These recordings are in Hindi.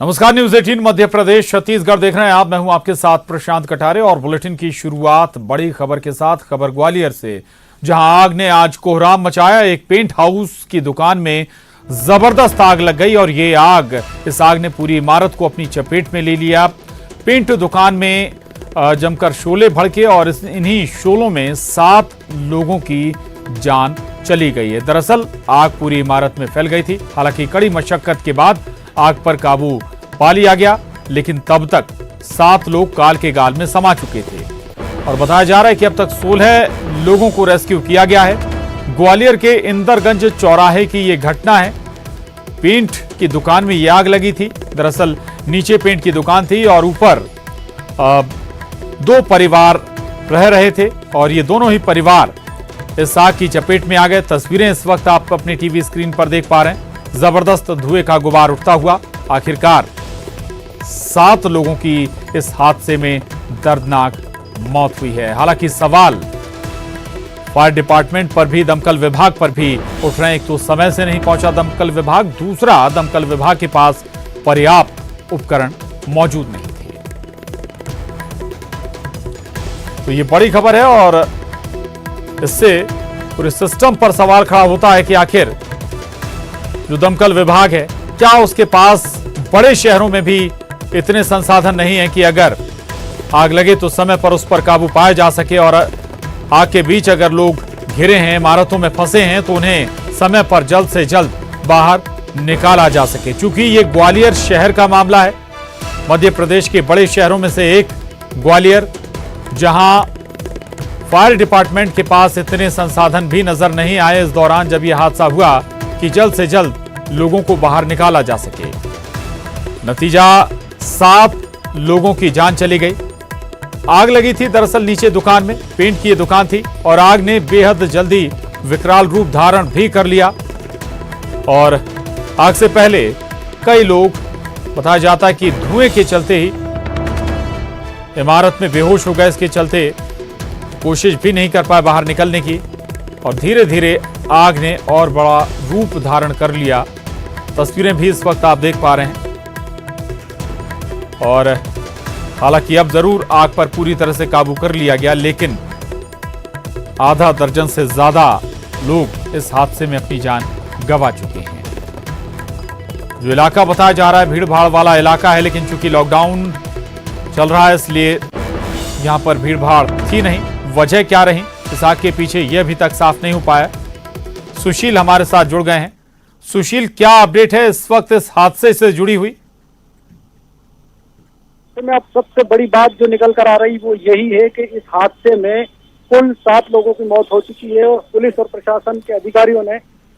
नमस्कार, न्यूज 18 मध्य प्रदेश छत्तीसगढ़ देख रहे हैं आप। मैं हूं आपके साथ प्रशांत कटारे और बुलेटिन की शुरुआत बड़ी खबर के साथ। खबर ग्वालियर से, जहां आग ने आज कोहराम मचाया। एक पेंट हाउस की दुकान में जबरदस्त आग लग गई और इस आग ने पूरी इमारत को अपनी चपेट में ले लिया। पेंट दुकान में जमकर शोले भड़के और इन्हीं शोलों में 7 लोगों की जान चली गई है। दरअसल आग पूरी इमारत में फैल गई थी। हालांकि कड़ी मशक्कत के बाद आग पर काबू पा लिया गया, लेकिन तब तक 7 लोग काल के गाल में समा चुके थे और बताया जा रहा है कि अब तक 16 लोगों को रेस्क्यू किया गया है। ग्वालियर के इंदरगंज चौराहे की यह घटना है। पेंट की दुकान में यह आग लगी थी। दरअसल नीचे पेंट की दुकान थी और ऊपर 2 परिवार रह रहे थे और ये दोनों ही परिवार इस आग की चपेट में आ गए। तस्वीरें इस वक्त आप अपनी टीवी स्क्रीन पर देख पा रहे हैं। जबरदस्त धुएं का गुबार उठता हुआ आखिरकार 7 लोगों की इस हादसे में दर्दनाक मौत हुई है। हालांकि सवाल फायर डिपार्टमेंट पर भी, दमकल विभाग पर भी उठ रहे हैं। एक तो समय से नहीं पहुंचा दमकल विभाग, दूसरा दमकल विभाग के पास पर्याप्त उपकरण मौजूद नहीं थे। तो ये बड़ी खबर है और इससे पूरे सिस्टम पर सवाल खड़ा होता है कि आखिर जो दमकल विभाग है, क्या उसके पास बड़े शहरों में भी इतने संसाधन नहीं है कि अगर आग लगे तो समय पर उस पर काबू पाया जा सके और आग के बीच अगर लोग घिरे हैं, इमारतों में फंसे हैं, तो उन्हें समय पर जल्द से जल्द बाहर निकाला जा सके। चूंकि ये ग्वालियर शहर का मामला है, मध्य प्रदेश के बड़े शहरों में से एक ग्वालियर, जहां फायर डिपार्टमेंट के पास इतने संसाधन भी नजर नहीं आए इस दौरान जब यह हादसा हुआ कि जल्द से जल्द लोगों को बाहर निकाला जा सके। नतीजा 7 लोगों की जान चली गई। आग लगी थी दरअसल नीचे दुकान में, पेंट की ये दुकान थी और आग ने बेहद जल्दी विकराल रूप धारण भी कर लिया और आग से पहले कई लोग, बताया जाता है कि धुएं के चलते ही इमारत में बेहोश हो गए। इसके चलते कोशिश भी नहीं कर पाए बाहर निकलने की और धीरे धीरे आग ने और बड़ा रूप धारण कर लिया। तस्वीरें भी इस वक्त आप देख पा रहे हैं और हालांकि अब जरूर आग पर पूरी तरह से काबू कर लिया गया, लेकिन आधा दर्जन से ज्यादा लोग इस हादसे में अपनी जान गंवा चुके हैं। जो इलाका बताया जा रहा है भीड़ भाड़ वाला इलाका है, लेकिन चूंकि लॉकडाउन चल रहा है इसलिए यहां पर भीड़ भाड़ थी नहीं। वजह क्या रही इस आग के पीछे, यह अभी तक साफ नहीं हो पाया। सुशील हमारे साथ जुड़ गए हैं। सुशील, क्या अपडेट है इस वक्त इस हादसे से जुड़ी हुई? तो मैं अब सबसे बड़ी बात जो निकल कर आ रही वो यही है कि इस हादसे में कुल 7 लोगों की मौत हो चुकी है और पुलिस और प्रशासन के अधिकारियों ने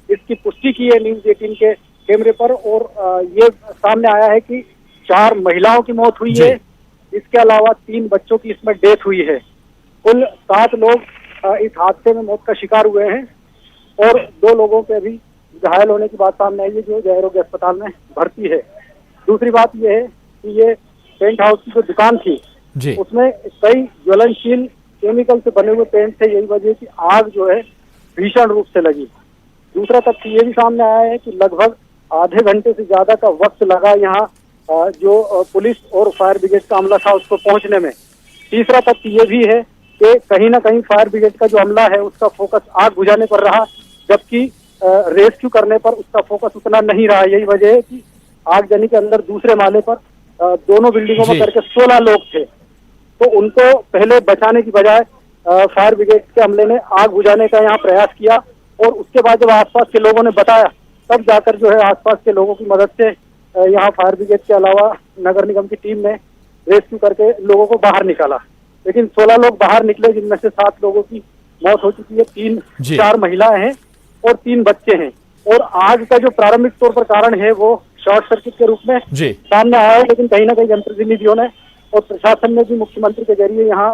इसकी पुष्टि की है न्यूज 18 के कैमरे पर। और ये सामने आया है कि 4 महिलाओं की मौत हुई है। इसके अलावा 3 बच्चों की इसमें डेथ हुई है। कुल 7 लोग इस हादसे में मौत का शिकार हुए हैं और 2 लोगों के अभी घायल होने की बात सामने आई है, जो जय आरोग्य अस्पताल में भर्ती है। दूसरी बात यह है कि ये पेंट हाउस की जो दुकान थी उसमें कई ज्वलनशील केमिकल से बने हुए पेंट थे। यही वजह की आग जो है भीषण रूप से लगी। दूसरा तथ्य ये भी सामने आया है कि लगभग आधे घंटे से ज्यादा का वक्त लगा यहाँ जो पुलिस और फायर ब्रिगेड का अमला था उसको पहुंचने में। तीसरा तथ्य ये भी है कि कहीं ना कहीं फायर ब्रिगेड का जो अमला है उसका फोकस आग बुझाने पर रहा, जबकि रेस्क्यू करने पर उसका फोकस उतना नहीं रहा। यही वजह है कि आगजनी के अंदर दूसरे माले पर दोनों बिल्डिंगों में करके 16 लोग थे, तो उनको पहले बचाने की बजाय फायर ब्रिगेड के अमले ने आग बुझाने का यहाँ प्रयास किया और उसके बाद जब आसपास के लोगों ने बताया तब जाकर जो है आसपास के लोगों की मदद से यहाँ फायर ब्रिगेड के अलावा नगर निगम की टीम ने रेस्क्यू करके लोगों को बाहर निकाला। लेकिन 16 लोग बाहर निकले, जिनमें से 7 लोगों की मौत हो चुकी है। 4 महिलाएं हैं और 3 बच्चे हैं। और आग का जो प्रारंभिक तौर पर कारण है वो शॉर्ट सर्किट के रूप में सामने आया है, लेकिन कहीं ना कहीं जनप्रतिनिधियों ने और प्रशासन ने भी मुख्यमंत्री के जरिए यहाँ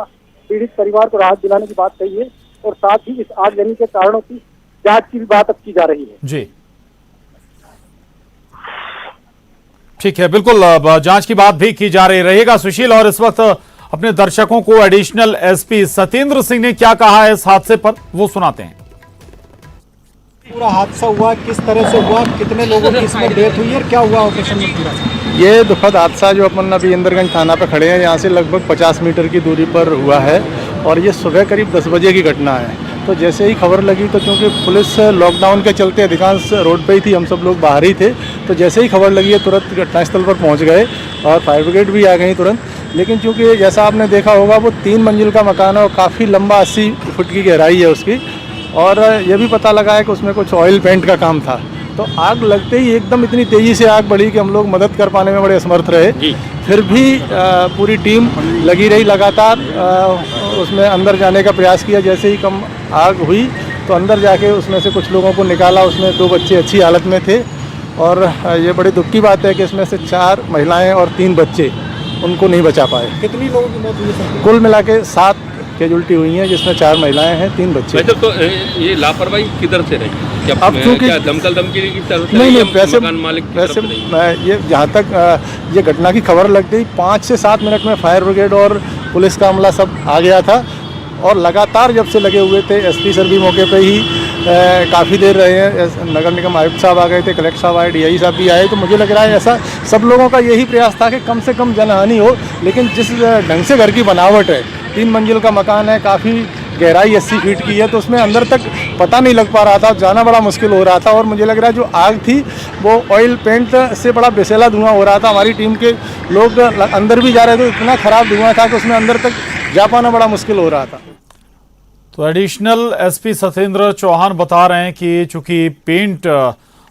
पीड़ित परिवार को राहत दिलाने की बात कही है और साथ ही इस आगजनी के कारणों की जांच की भी बात अब की जा रही है। जी ठीक है, बिल्कुल जांच की बात भी की जा रही रहेगा सुशील। और इस वक्त अपने दर्शकों को एडिशनल एसपी सत्येंद्र सिंह ने क्या कहा है इस हादसे पर, वो सुनाते हैं। पूरा हादसा हुआ, किस तरह से हुआ, कितने लोगों की इसमें डेथ हुई है, क्या हुआ ऑपरेशन में पूरा? ये दुखद हादसा जो अपन अभी इंदरगंज थाना पे खड़े हैं, यहाँ से लगभग 50 मीटर की दूरी पर हुआ है और ये सुबह करीब 10 बजे की घटना है। तो जैसे ही खबर लगी तो क्योंकि पुलिस लॉकडाउन के चलते अधिकांश रोड पे ही थी, हम सब लोग बाहर ही थे, तो जैसे ही खबर लगी है तुरंत घटनास्थल पर पहुंच गए और फायर ब्रिगेड भी आ गई तुरंत। लेकिन चूँकि जैसा आपने देखा होगा वो 3 मंजिल का मकान है और काफ़ी लंबा 80 फुट की गहराई है उसकी, और ये भी पता लगा है कि उसमें कुछ ऑयल पेंट का काम था। तो आग लगते ही एकदम इतनी तेज़ी से आग बढ़ी कि हम लोग मदद कर पाने में बड़े असमर्थ रहे। फिर भी पूरी टीम लगी रही लगातार, उसमें अंदर जाने का प्रयास किया। जैसे ही कम आग हुई तो अंदर जाके उसमें से कुछ लोगों को निकाला। उसमें 2 बच्चे अच्छी हालत में थे और ये बड़ी दुख की बात है कि इसमें से 4 महिलाएं और 3 बच्चे उनको नहीं बचा पाए। कितनी लोगों की मौत हुई है? कुल मिला के 7 कैजुअल्टी हुई हैं, जिसमें 4 महिलाएं हैं, 3 बच्चे। वैसे तो ये लापरवाही किधर से रही? क्या अब चूंकि क्या दमकल धमकी की तरफ से नहीं, या वैसे मकान मालिक की वैसे तरफ से रही? ये जहाँ तक ये घटना की खबर लग गई 5 से 7 मिनट में फायर ब्रिगेड और पुलिस का अमला सब आ गया था और लगातार जब से लगे हुए थे। एसपी सर भी मौके पे ही काफ़ी देर रहे हैं। नगर निगम आयुक्त साहब आ गए थे, कलेक्टर साहब आए, डीआई साहब भी आए। तो मुझे लग रहा है ऐसा सब लोगों का यही प्रयास था कि कम से कम जनहानि हो। लेकिन जिस ढंग से घर की बनावट है, 3 मंजिल का मकान है, काफ़ी गहराई 80 फीट की है, तो उसमें अंदर तक पता नहीं लग पा रहा था, जाना बड़ा मुश्किल हो रहा था। और मुझे लग रहा है जो आग थी वो ऑयल पेंट से बड़ा विषैला धुआं हो रहा था। हमारी टीम के लोग अंदर भी जा रहे थे, इतना ख़राब धुआं था कि उसमें अंदर तक जा पाना बड़ा मुश्किल हो रहा था। तो एडिशनल एसपी सत्येंद्र चौहान बता रहे हैं कि चूंकि पेंट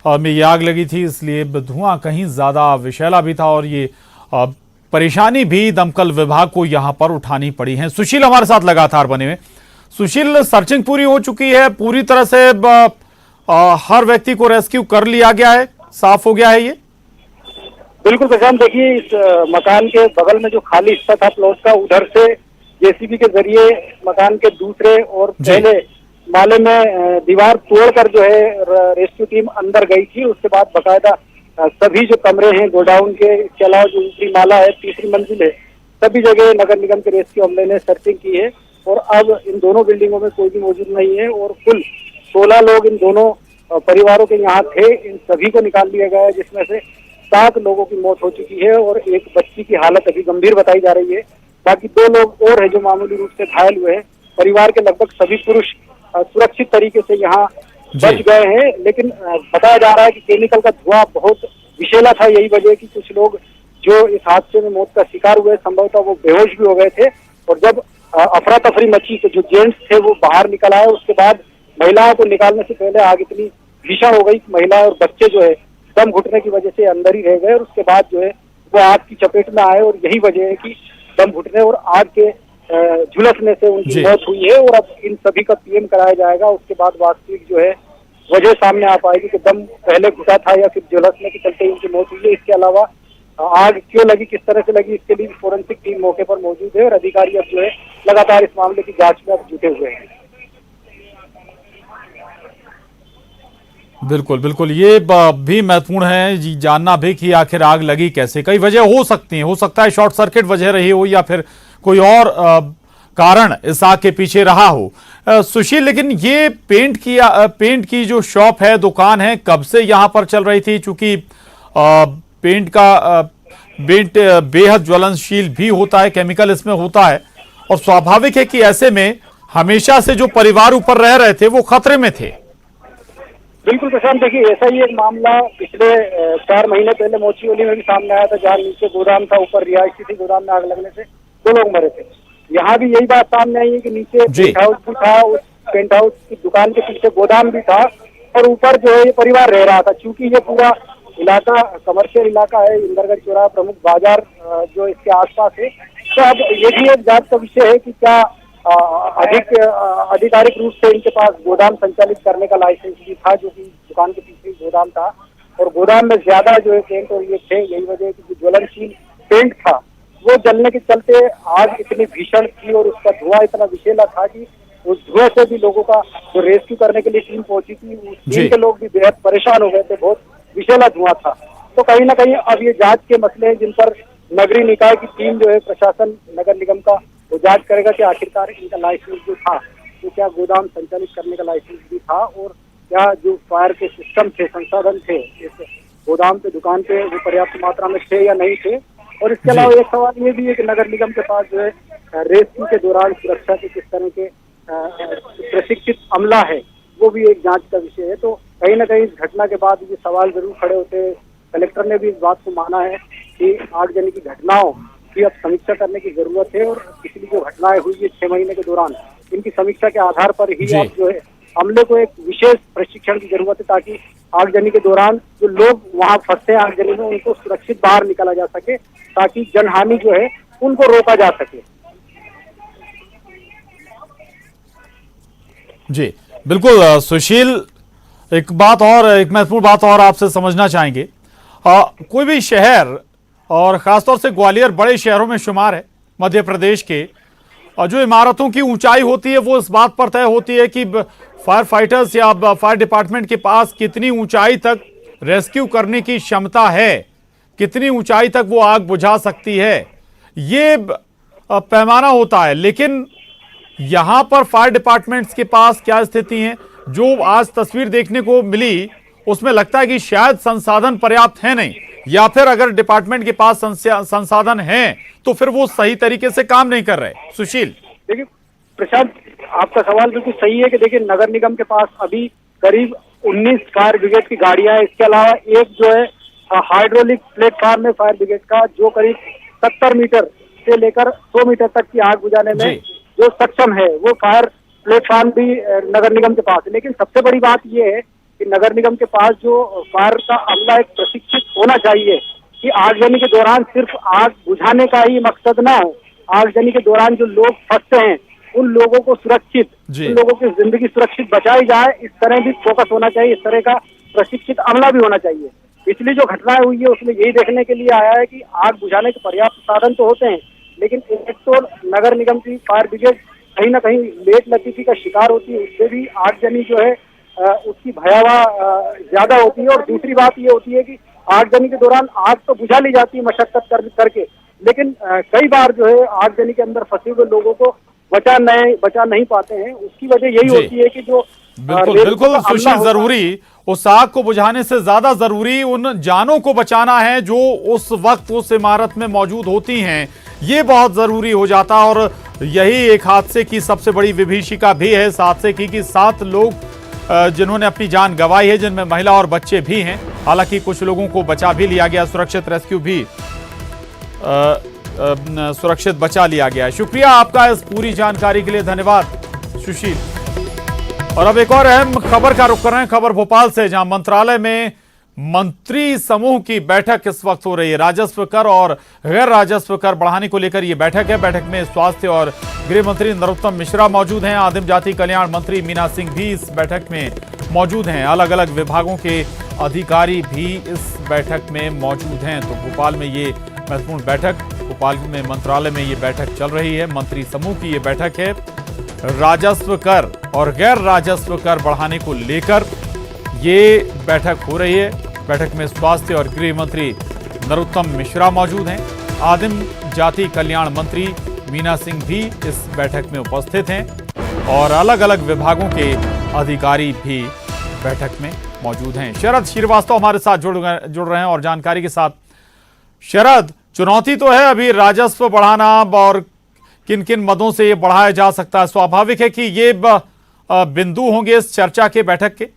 में ये आग लगी थी, इसलिए धुआं कहीं ज़्यादा विषैला भी था और ये परेशानी भी दमकल विभाग को यहाँ पर उठानी पड़ी है। सुशील हमारे साथ लगातार बने हुए। सुशील, सर्चिंग पूरी हो चुकी है, पूरी तरह से हर व्यक्ति को रेस्क्यू कर लिया गया है, साफ हो गया है ये? बिल्कुल प्रशांत, देखिए इस मकान के बगल में जो खाली हिस्सा था प्लॉट का, उधर से जेसीबी के जरिए मकान के दूसरे और पहले माले में दीवार तोड़कर जो है रेस्क्यू टीम अंदर गई थी। उसके बाद बाकायदा सभी जो कमरे हैं गोडाउन के, इसके अलावा जो ऊपरी माला है, तीसरी मंजिल है, सभी जगह नगर निगम के रेस्क्यू अमले ने सर्चिंग की है और अब इन दोनों बिल्डिंगों में कोई भी मौजूद नहीं है और कुल 16 लोग इन दोनों परिवारों के यहाँ थे। इन सभी को निकाल लिया गया है, जिसमें से 7 लोगों की मौत हो चुकी है और एक बच्ची की हालत अभी गंभीर बताई जा रही है। बाकी 2 लोग और है जो मामूली रूप से घायल हुए हैं। परिवार के लगभग सभी पुरुष सुरक्षित तरीके से यहाँ बच गए हैं, लेकिन बताया जा रहा है कि केमिकल का धुआं बहुत विषैला था। यही वजह कि कुछ लोग जो इस हादसे में मौत का शिकार हुए संभवतः वो बेहोश भी हो गए थे और जब अफरा तफरी मची तो जो जेंट्स थे वो बाहर निकल आए। उसके बाद महिलाओं को निकालने से पहले आग इतनी भीषण हो गई कि महिला और बच्चे जो है दम घुटने की वजह से अंदर ही रह गए और उसके बाद जो है वो आग की चपेट में आए और यही वजह है कि दम घुटने और आग के झुलसने से उनकी मौत हुई है। और अब इन सभी का पीएम कराया जाएगा। उसके बाद वास्तविक जो है वजह सामने आ पाएगी कि दम पहले घुटा था या फिर झुलसने के चलते इनकी मौत हुई है। इसके अलावा आग क्यों लगी, किस तरह से लगी, इसके लिए फोरेंसिक टीम मौके पर मौजूद है और अधिकारी अब जो है लगातार इस मामले की जांच में अब जुटे हुए हैं। बिल्कुल बिल्कुल, ये भी महत्वपूर्ण है जानना भी कि आखिर आग लगी कैसे। कई वजह हो सकती हैं, हो सकता है शॉर्ट सर्किट वजह रही हो या फिर कोई और कारण इस आग के पीछे रहा हो। सुशील, लेकिन ये पेंट की जो शॉप है, दुकान है, कब से यहाँ पर चल रही थी? चूंकि पेंट बेहद ज्वलनशील भी होता है, केमिकल इसमें होता है और स्वाभाविक है कि ऐसे में हमेशा से जो परिवार ऊपर रह रहे थे वो खतरे में थे। बिल्कुल प्रशांत, देखिए ऐसा ही एक मामला पिछले 4 महीने पहले मोचीओली में भी सामने आया था, जहाँ नीचे गोदाम था, ऊपर रिहायशी थी। गोदाम में आग लगने से 2 लोग मरे थे। यहाँ भी यही बात सामने आई है कि नीचे पेंट हाउस भी था, उस पेंट हाउस की दुकान के पीछे गोदाम भी था और ऊपर जो है ये परिवार रह रहा था। चूंकि ये पूरा इलाका कमर्शियल इलाका है, इंदरगंज चौराहा प्रमुख बाजार जो इसके आसपास है, तो अब ये भी एक जांच का विषय है कि क्या आधिकारिक रूप से इनके पास गोदाम संचालित करने का लाइसेंस भी था, जो कि दुकान के पीछे गोदाम था और गोदाम में ज्यादा जो है पेंट और ये थे। यही वजह है कि जो ज्वलनशील पेंट था वो जलने के चलते आग इतनी भीषण थी और उसका धुआं इतना विषैला था कि उस धुएं से भी लोगों का जो रेस्क्यू करने के लिए टीम पहुंची थी, उस टीम के लोग भी बेहद परेशान हो गए थे। बहुत विषैला धुआं था। तो कहीं ना कहीं अब ये जांच के मसले हैं जिन पर नगरीय निकाय की टीम जो है प्रशासन नगर निगम का वो जांच करेगा कि आखिरकार इनका लाइसेंस जो था तो क्या गोदाम संचालित करने का लाइसेंस भी था और क्या जो फायर के सिस्टम थे, संसाधन थे इस गोदाम पे, दुकान पे वो पर्याप्त मात्रा में थे या नहीं थे। और इसके अलावा एक सवाल ये भी है कि नगर निगम के पास जो है रेस्क्यू के दौरान सुरक्षा के किस तरह के प्रशिक्षित अमला है, वो भी एक जांच का विषय है। तो कहीं ना कहीं इस घटना के बाद ये सवाल जरूर खड़े होते हैं। कलेक्टर ने भी इस बात को माना है कि आगजनी की घटनाओं की अब समीक्षा करने की जरूरत है और पिछली जो घटनाएं हुई है 6 महीने के दौरान, इनकी समीक्षा के आधार पर ही अब जो है अमले को एक विशेष प्रशिक्षण की जरूरत है, ताकि आगजनी के दौरान जो लोग वहां फंसे हैं आगजनी में, उनको सुरक्षित बाहर निकाला जा सके, ताकि जनहानि जो है उनको रोका जा सके। जी बिल्कुल सुशील, एक महत्वपूर्ण बात और आपसे समझना चाहेंगे। कोई भी शहर और खासतौर से ग्वालियर बड़े शहरों में शुमार है मध्य प्रदेश के, और जो इमारतों की ऊंचाई होती है वो इस बात पर तय होती है कि फायर फाइटर्स या फायर डिपार्टमेंट के पास कितनी ऊंचाई तक रेस्क्यू करने की क्षमता है, कितनी ऊंचाई तक वो आग बुझा सकती है, ये पैमाना होता है। लेकिन यहां पर फायर डिपार्टमेंट्स के पास क्या स्थिति है, जो आज तस्वीर देखने को मिली उसमें लगता है कि शायद संसाधन पर्याप्त है नहीं, या फिर अगर डिपार्टमेंट के पास संसाधन है तो फिर वो सही तरीके से काम नहीं कर रहे। सुशील, देखिए प्रशांत, आपका सवाल बिल्कुल सही है कि देखिए नगर निगम के पास अभी करीब 19 फायर ब्रिगेड की गाड़ियां हैं। इसके अलावा एक जो है हाइड्रोलिक प्लेटफॉर्म है फायर ब्रिगेड का, जो करीब 70 मीटर से लेकर 100 मीटर तक की आग बुझाने में जो सक्षम है, वो फायर प्लेटफॉर्म भी नगर निगम के पास है। लेकिन सबसे बड़ी बात यह है कि नगर निगम के पास जो फायर का अमला एक प्रशिक्षित होना चाहिए कि आगजनी के दौरान सिर्फ आग बुझाने का ही मकसद ना हो, आगजनी के दौरान जो लोग फंसते हैं उन लोगों को सुरक्षित, उन लोगों की जिंदगी सुरक्षित बचाई जाए, इस तरह भी फोकस होना चाहिए, इस तरह का प्रशिक्षित अमला भी होना चाहिए। पिछली जो घटनाएं हुई है उसमें यही देखने के लिए आया है कि आग बुझाने के पर्याप्त साधन तो होते हैं, लेकिन एक तो नगर निगम की फायर ब्रिगेड कहीं ना कहीं लेट लतीफी का शिकार होती है, उससे भी आगजनी जो है उसकी भयावह ज्यादा होती है। और दूसरी बात ये होती है कि आगजनी के दौरान आग तो बुझा ली जाती है मशक्कत करके, लेकिन कई बार जो है आगजनी के अंदर फंसे हुए लोगों को बचा नहीं पाते हैं। उसकी वजह यही होती है कि जो बिल्कुल सुशील, जरूरी उस आग को बुझाने से ज्यादा जरूरी उन जानों को बचाना है जो उस वक्त उस इमारत में मौजूद होती हैं, ये बहुत जरूरी हो जाता। और यही एक हादसे की सबसे बड़ी विभीषिका भी है इस हादसे की कि 7 लोग जिन्होंने अपनी जान गंवाई है, जिनमें महिला और बच्चे भी हैं। हालांकि कुछ लोगों को बचा भी लिया गया, सुरक्षित रेस्क्यू भी सुरक्षित बचा लिया गया। शुक्रिया आपका इस पूरी जानकारी के लिए, धन्यवाद सुशील। और अब एक और अहम खबर का रुख कर रहे हैं, खबर भोपाल से, जहां मंत्रालय में मंत्री समूह की बैठक इस वक्त हो रही है। राजस्व कर और गैर राजस्व कर बढ़ाने को लेकर यह बैठक है। बैठक में स्वास्थ्य और गृह मंत्री नरोत्तम मिश्रा मौजूद हैं। आदिम जाति कल्याण मंत्री मीना सिंह भी इस बैठक में मौजूद हैं। अलग अलग विभागों के अधिकारी भी इस बैठक में मौजूद हैं। तो भोपाल में ये महत्वपूर्ण बैठक, भोपाल में मंत्रालय में ये बैठक चल रही है। मंत्री समूह की ये बैठक है। राजस्व कर और गैर राजस्व कर बढ़ाने को लेकर ये बैठक हो रही है। बैठक में स्वास्थ्य और गृह मंत्री नरोत्तम मिश्रा मौजूद हैं। आदिम जाति कल्याण मंत्री मीना सिंह भी इस बैठक में उपस्थित हैं और अलग अलग विभागों के अधिकारी भी बैठक में मौजूद हैं। शरद श्रीवास्तव हमारे साथ जुड़ रहे हैं और जानकारी के साथ। शरद, चुनौती तो है अभी राजस्व बढ़ाना और किन किन मदों से ये बढ़ाया जा सकता है। स्वाभाविक है कि ये बिंदु होंगे इस चर्चा के, बैठक के।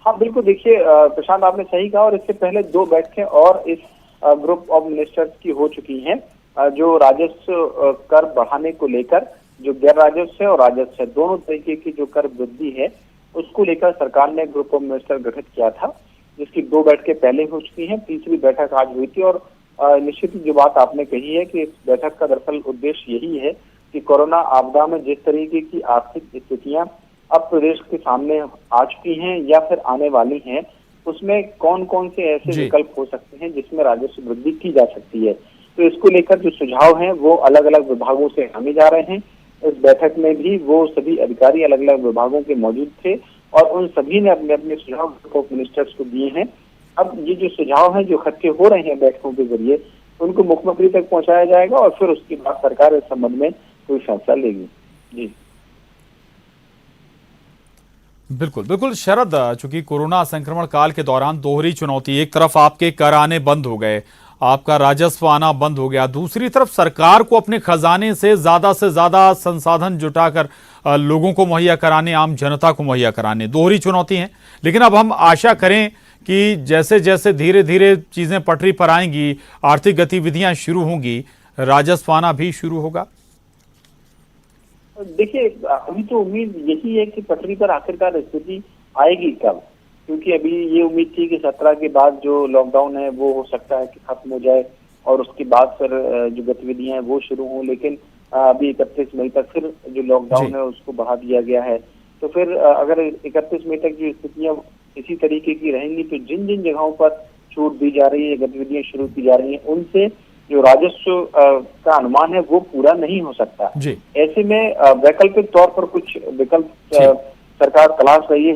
हाँ बिल्कुल, देखिए प्रशांत, आपने सही कहा। और इससे पहले 2 बैठकें और इस ग्रुप ऑफ मिनिस्टर्स की हो चुकी हैं। जो राजस्व कर बढ़ाने को लेकर, जो गैर राजस्व है और राजस्व है, दोनों तरीके की जो कर वृद्धि है उसको लेकर सरकार ने ग्रुप ऑफ मिनिस्टर गठित किया था, जिसकी 2 बैठकें पहले हो चुकी हैं। तीसरी बैठक आज हुई थी। और निश्चित ही जो बात आपने कही है कि इस बैठक का दरअसल उद्देश्य यही है कि कोरोना आपदा में जिस तरीके की आर्थिक स्थितियां अब प्रदेश के सामने आ चुकी हैं या फिर आने वाली हैं, उसमें कौन कौन से ऐसे विकल्प हो सकते हैं जिसमें राजस्व वृद्धि की जा सकती है। तो इसको लेकर जो सुझाव हैं वो अलग अलग विभागों से आने जा रहे हैं। इस बैठक में भी वो सभी अधिकारी अलग अलग विभागों के मौजूद थे और उन सभी ने अपने अपने सुझाव ग्रुप ऑफ मिनिस्टर्स को दिए हैं। अब ये जो सुझाव हैं जो इकट्ठे हो रहे हैं बैठकों के जरिए, उनको मुख्यमंत्री तक पहुंचाया जाएगा और फिर उसके बाद सरकार इस संबंध में कोई फैसला लेगी। जी बिल्कुल बिल्कुल शरद, चूंकि कोरोना संक्रमण काल के दौरान दोहरी चुनौती, एक तरफ आपके कर आने बंद हो गए, आपका राजस्व आना बंद हो गया, दूसरी तरफ सरकार को अपने खजाने से ज्यादा संसाधन जुटाकर लोगों को मुहैया कराने, आम जनता को मुहैया कराने, दोहरी चुनौती है। लेकिन अब हम आशा करें कि जैसे जैसे धीरे धीरे चीजें पटरी पर आएंगी, आर्थिक गतिविधियां शुरू होंगी, राजस्व आना भी शुरू होगा। देखिए, अभी तो उम्मीद यही है कि पटरी पर आखिरकार स्थिति आएगी कब, क्योंकि अभी ये उम्मीद थी कि 17 के बाद जो लॉकडाउन है वो हो सकता है कि खत्म हो जाए और उसके बाद फिर जो गतिविधियां हैं वो शुरू हों, लेकिन अभी 31 मई तक फिर जो लॉकडाउन है उसको बढ़ा दिया गया है। तो फिर अगर 31 मई तक जो स्थितियां इसी तरीके की रहेंगी तो जिन जिन जगहों पर छूट दी जा रही है, गतिविधियां शुरू की जा रही है, उनसे जो राजस्व का अनुमान है वो पूरा नहीं हो सकता। ऐसे में वैकल्पिक तौर पर कुछ विकल्प सरकार तलाश रही है।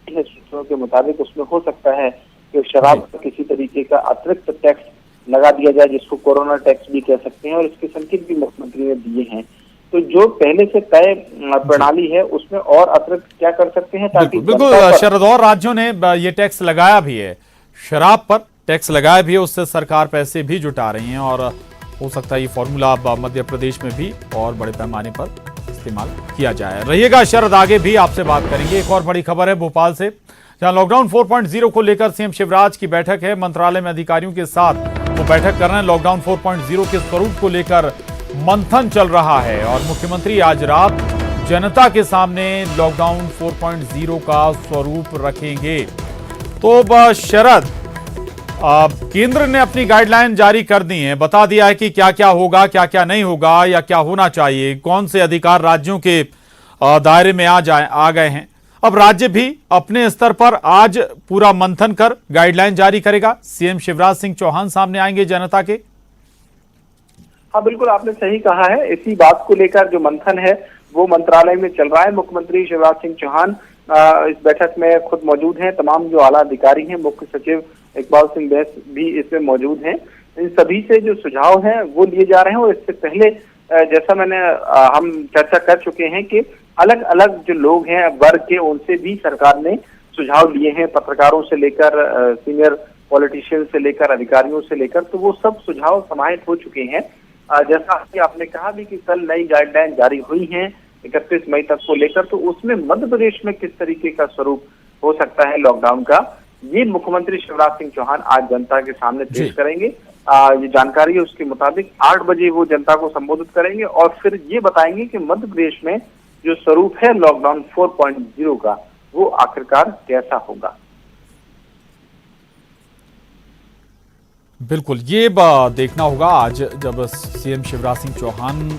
सूत्रों के मुताबिक उसमें हो सकता है कि शराब पर किसी तरीके का अतिरिक्त टैक्स लगा दिया जाए, जिसको कोरोना टैक्स भी कह सकते हैं, और इसके संकेत भी मुख्यमंत्री ने दिए हैं। तो जो पहले से तय प्रणाली है उसमें और अतिरिक्त क्या कर सकते हैं ताकि बिल्कुल शरद, और राज्यों ने ये टैक्स लगाया भी है, शराब पर टैक्स लगाया भी है, उससे सरकार पैसे भी जुटा रही है और हो सकता है ये फॉर्मूला अब मध्य प्रदेश में भी और बड़े पैमाने पर इस्तेमाल किया जाए। रहिएगा शरद, आगे भी आपसे बात करेंगे। एक और बड़ी खबर है भोपाल से, जहां लॉकडाउन 4.0 को लेकर सीएम शिवराज की बैठक है। मंत्रालय में अधिकारियों के साथ वो बैठक कर रहे हैं। लॉकडाउन 4.0 के स्वरूप को लेकर मंथन चल रहा है और मुख्यमंत्री आज रात जनता के सामने लॉकडाउन 4.0 का स्वरूप रखेंगे। तो शरद, केंद्र ने अपनी गाइडलाइन जारी कर दी है, बता दिया है कि क्या क्या होगा, क्या क्या नहीं होगा या क्या होना चाहिए, कौन से अधिकार राज्यों के दायरे में आ गए हैं। अब राज्य भी अपने स्तर पर आज पूरा मंथन कर गाइडलाइन जारी करेगा। सीएम शिवराज सिंह चौहान सामने आएंगे जनता के। हाँ बिल्कुल, आपने सही कहा है। इसी बात को लेकर जो मंथन है वो मंत्रालय में चल रहा है। मुख्यमंत्री शिवराज सिंह चौहान इस बैठक में खुद मौजूद हैं। तमाम जो आला अधिकारी हैं, मुख्य सचिव इकबाल सिंह बैस भी इसमें मौजूद हैं। इन सभी से जो सुझाव हैं वो लिए जा रहे हैं। और इससे पहले जैसा हम चर्चा कर चुके हैं कि अलग अलग जो लोग हैं वर्ग के, उनसे भी सरकार ने सुझाव लिए हैं, पत्रकारों से लेकर सीनियर पॉलिटिशियन से लेकर अधिकारियों से लेकर, तो वो सब सुझाव समाहित हो चुके हैं। जैसा कि आपने कहा भी कि कल नई गाइडलाइन जारी हुई है 31 मई तक को लेकर, तो उसमें मध्य प्रदेश में किस तरीके का स्वरूप हो सकता है लॉकडाउन का, ये मुख्यमंत्री शिवराज सिंह चौहान आज जनता के सामने पेश करेंगे। ये जानकारी है, उसके मुताबिक 8 बजे वो जनता को संबोधित करेंगे और फिर ये बताएंगे कि मध्य प्रदेश में जो स्वरूप है लॉकडाउन 4.0 का वो आखिरकार कैसा होगा। बिल्कुल, ये देखना होगा आज जब सीएम शिवराज सिंह चौहान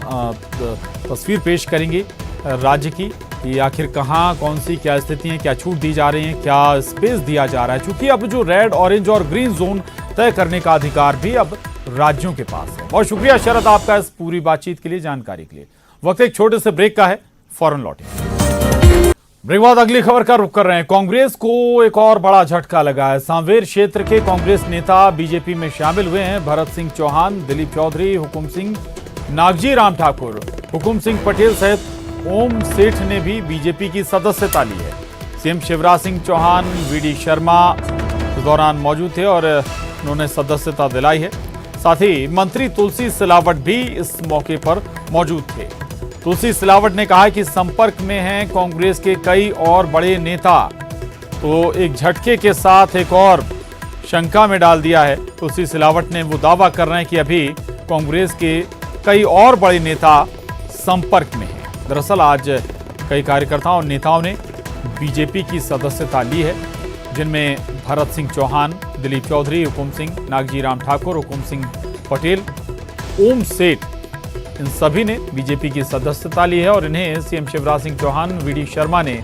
तस्वीर पेश करेंगे राज्य की कि आखिर कहां कौन सी क्या स्थिति है, क्या छूट दी जा रही है, क्या स्पेस दिया जा रहा है। चूंकि अब जो रेड, ऑरेंज और ग्रीन जोन तय करने का अधिकार भी अब राज्यों के पास है। बहुत शुक्रिया शरद आपका इस पूरी बातचीत के लिए, जानकारी के लिए। वक्त एक छोटे से ब्रेक का है, फौरन लौटें। ब्रेक बाद अगली खबर का रुख कर रहे हैं। कांग्रेस को एक और बड़ा झटका लगा है। सांवेर क्षेत्र के कांग्रेस नेता बीजेपी में शामिल हुए हैं। भरत सिंह चौहान, दिलीप चौधरी, हुकुम सिंह, नागजी राम ठाकुर, हुकुम सिंह पटेल सहित ओम सेठ ने भी बीजेपी की सदस्यता ली है। सीएम शिवराज सिंह चौहान वीडी शर्मा इस दौरान मौजूद थे और उन्होंने सदस्यता दिलाई है। साथ ही मंत्री तुलसी सिलावट भी इस मौके पर मौजूद थे। तुलसी सिलावट ने कहा कि संपर्क में हैं कांग्रेस के कई और बड़े नेता, तो एक झटके के साथ एक और शंका में डाल दिया है। तुलसी सिलावट ने वो दावा कर रहे हैं कि अभी कांग्रेस के कई और बड़े नेता संपर्क में हैं। दरअसल आज कई कार्यकर्ताओं और नेताओं ने बीजेपी की सदस्यता ली है, जिनमें भरत सिंह चौहान, दिलीप चौधरी, हुकुम सिंह, नागजी राम ठाकुर, हुकुम सिंह पटेल, ओम सेठ, इन सभी ने बीजेपी की सदस्यता ली है और इन्हें सीएम शिवराज सिंह चौहान, वीडी शर्मा ने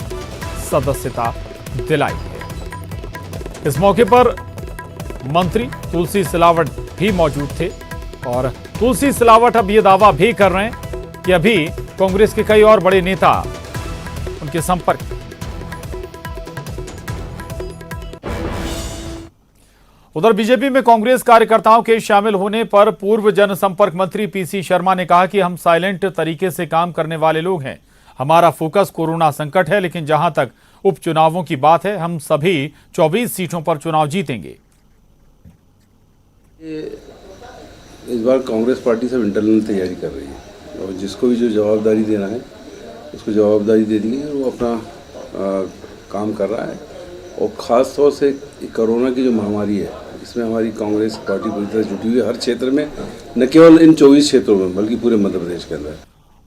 सदस्यता दिलाई है। इस मौके पर मंत्री तुलसी सिलावट भी मौजूद थे और तुलसी सिलावट अब ये दावा भी कर रहे हैं कि अभी कांग्रेस के कई और बड़े नेता उनके संपर्क। उधर बीजेपी में कांग्रेस कार्यकर्ताओं के शामिल होने पर पूर्व जनसंपर्क मंत्री पीसी शर्मा ने कहा कि हम साइलेंट तरीके से काम करने वाले लोग हैं। हमारा फोकस कोरोना संकट है, लेकिन जहां तक उपचुनावों की बात है। हम सभी 24 सीटों पर चुनाव जीतेंगे। इस बार कांग्रेस पार्टी सब इंटरनल तैयारी कर रही है और जिसको भी जो जवाबदारी देना है उसको जवाबदारी दे दी है। वो अपना काम कर रहा है और ख़ास तौर से कोरोना की जो महामारी है इसमें हमारी कांग्रेस पार्टी पूरी तरह जुटी हुई है, हर क्षेत्र में, न केवल इन 24 क्षेत्रों में बल्कि पूरे मध्य प्रदेश के अंदर।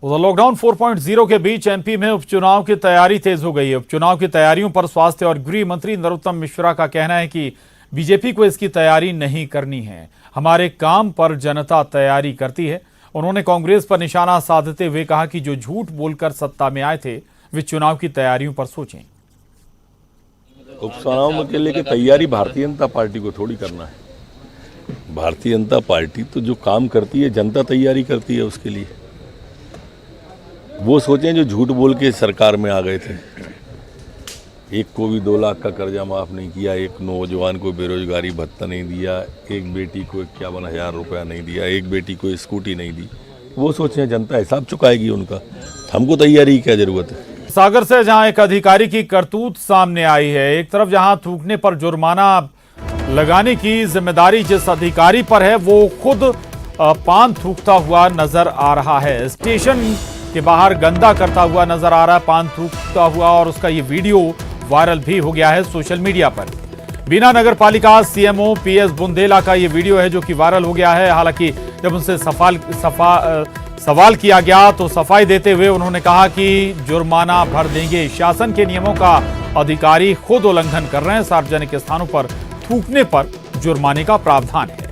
उधर लॉकडाउन 4.0 के बीच एमपी में उपचुनाव की तैयारी तेज हो गई है। उपचुनाव की तैयारियों पर स्वास्थ्य और गृह मंत्री नरोत्तम मिश्रा का कहना है कि बीजेपी को इसकी तैयारी नहीं करनी है, हमारे काम पर जनता तैयारी करती है। उन्होंने कांग्रेस पर निशाना साधते हुए कहा कि जो झूठ बोलकर सत्ता में आए थे वे चुनाव की तैयारियों पर सोचें। उपचुनाव के लिए तैयारी भारतीय जनता पार्टी को थोड़ी करना है। भारतीय जनता पार्टी तो जो काम करती है जनता तैयारी करती है उसके लिए। वो सोचें जो झूठ बोल के सरकार में आ गए थे, एक को भी 2 लाख का कर्जा माफ़ नहीं किया, एक नौजवान को बेरोजगारी भत्ता नहीं दिया, एक बेटी को 51,000 रुपया नहीं दिया, एक बेटी को स्कूटी नहीं दी। वो सोचें जनता हिसाब चुकाएगी उनका, हमको तैयारी की क्या ज़रूरत है। सागर से जहां एक अधिकारी की करतूत सामने आई है, एक तरफ जहां थूकने पर जुर्माना लगाने की जिम्मेदारी जिस अधिकारी पर है वो खुद पान थूकता हुआ नजर आ रहा है। स्टेशन के बाहर गंदा करता हुआ नजर आ रहा है पान थूकता हुआ, और उसका ये वीडियो वायरल भी हो गया है सोशल मीडिया पर। बीना नगर पालिका सीएमओ पीएस बुंदेला का ये वीडियो है जो कि वायरल हो गया है। हालांकि जब उनसे सवाल किया गया तो सफाई देते हुए उन्होंने कहा कि जुर्माना भर देंगे। शासन के नियमों का अधिकारी खुद उल्लंघन कर रहे हैं। सार्वजनिक स्थानों पर थूकने पर जुर्माने का प्रावधान है।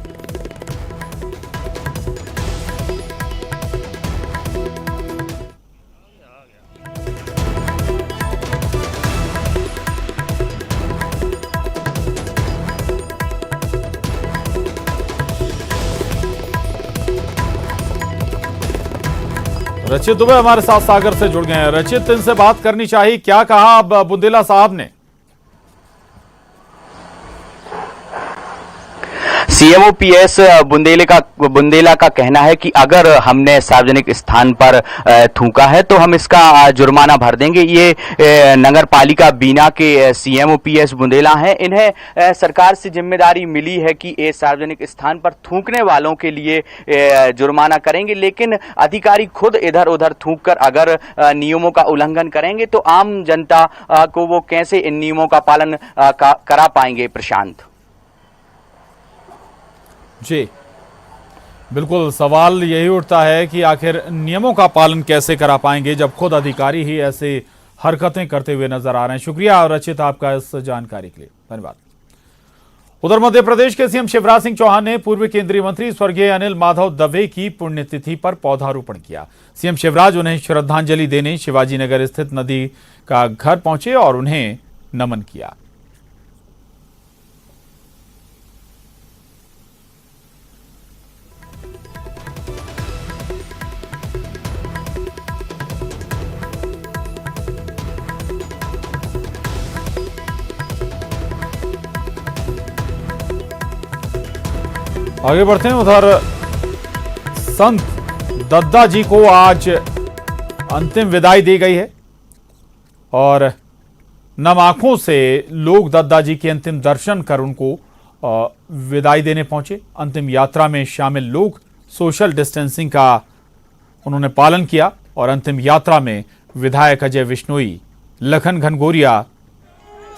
रचित दुबे हमारे साथ सागर से जुड़ गए हैं। रचित, इनसे बात करनी चाहिए, क्या कहा अब बुंदेला साहब ने? सीएमओ पीएस बुंदेला का कहना है कि अगर हमने सार्वजनिक स्थान पर थूका है तो हम इसका जुर्माना भर देंगे। ये नगर पालिका बीना के सीएमओ पीएस बुंदेला हैं। इन्हें सरकार से जिम्मेदारी मिली है कि ये सार्वजनिक स्थान पर थूकने वालों के लिए जुर्माना करेंगे, लेकिन अधिकारी खुद इधर उधर थूक कर अगर नियमों का उल्लंघन करेंगे तो आम जनता को वो कैसे इन नियमों का पालन करा पाएंगे। प्रशांत जी, बिल्कुल सवाल यही उठता है कि आखिर नियमों का पालन कैसे करा पाएंगे जब खुद अधिकारी ही ऐसे हरकतें करते हुए नजर आ रहे हैं। शुक्रिया रचित आपका इस जानकारी के लिए, धन्यवाद। उधर मध्य प्रदेश के सीएम शिवराज सिंह चौहान ने पूर्व केंद्रीय मंत्री स्वर्गीय अनिल माधव दवे की पुण्यतिथि पर पौधारोपण किया। सीएम शिवराज उन्हें श्रद्धांजलि देने शिवाजी नगर स्थित नदी का घर पहुंचे और उन्हें नमन किया। आगे बढ़ते हैं। उधर संत दद्दा जी को आज अंतिम विदाई दी गई है और नम आंखों से लोग दद्दा जी के अंतिम दर्शन कर उनको विदाई देने पहुंचे। अंतिम यात्रा में शामिल लोग सोशल डिस्टेंसिंग का उन्होंने पालन किया और अंतिम यात्रा में विधायक अजय विश्नोई, लखन घनघोरिया,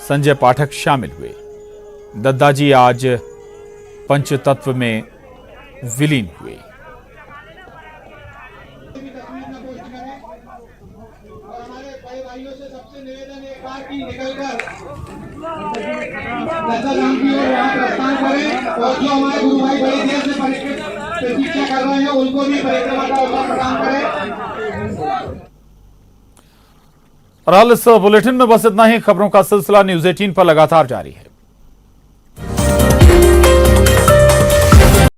संजय पाठक शामिल हुए। दद्दा जी आज पंचतत्व में विलीन हुए। और जो हमारे गुरु भाई बड़ी देर से प्रतीक्षा कर रहे हैं उनको भी परिक्रमा का अवसर प्रदान करें। और इस बुलेटिन में बस इतना ही। खबरों का सिलसिला न्यूज़ 18 पर लगातार जारी है।